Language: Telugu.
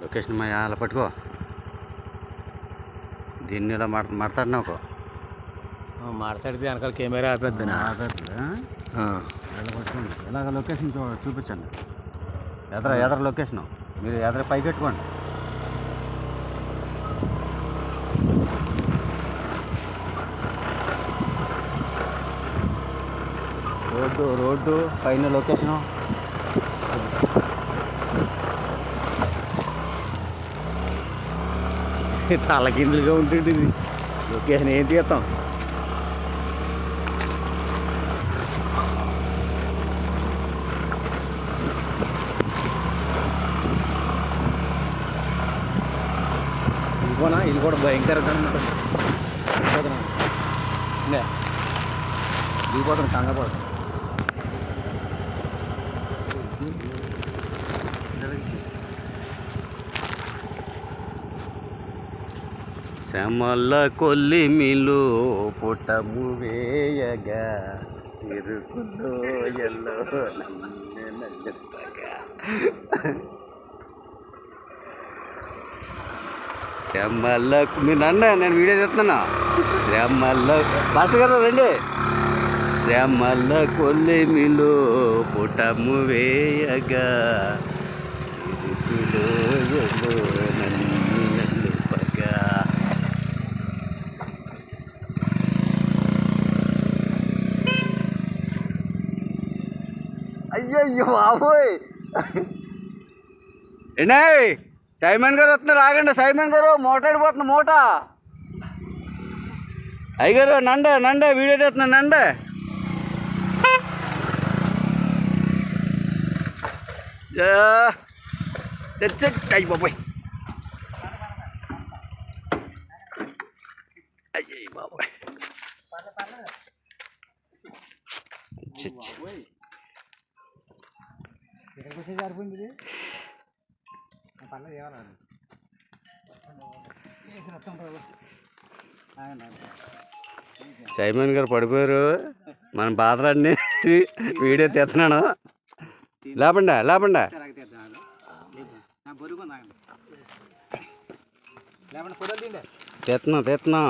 లొకేషన్ మా అలా పట్టుకో దీన్ని ఇలా మాట్లాడినా ఒక మాట్లాడితే వెనకాల కెమెరా ఆపేద్దాను పట్టుకోండి ఇలాగ లొకేషన్ చూపించండి ఎదర లొకేషను మీరు ఎదర పైకి పెట్టుకోండి రోడ్డు పైన లొకేషను తలకిందులుగా ఉంటుంది ఇది లొకేషన్ ఏం తీస్తాం ఇదిగోనా ఇది కూడా భయంకరంగా ఉంటుంది దిగిపోతుంది కంగపోతుంది శ్యామల కొల్లిమిలు పుటము వేయగా ఇరుకులో ఎల్లో నల్లగా శ్యామల మీరు రండి నేను వీడియో చేస్తున్నా శ్యామల భాస్కర్ గారు రండి శ్యామల కొల్లిమిలు పుటము వేయగా ఇరుకులో ఎల్లో అయ్యో బాబోయ్ ఏంటే సైమన్ గారు వస్తున్నారు ఆగండి సైమన్ గారు మోటాడిపోతుంది మూట అయ్యగారు నండే వీడియో తీస్తున్నాను నండే అయ్యి బాబోయ్ అయ్యి బాబోయ్ సైమన్ గారు పడిపోయారు మన బాధలన్నీ వీడియో తీస్తున్నాను లేపండా తీస్తున్నా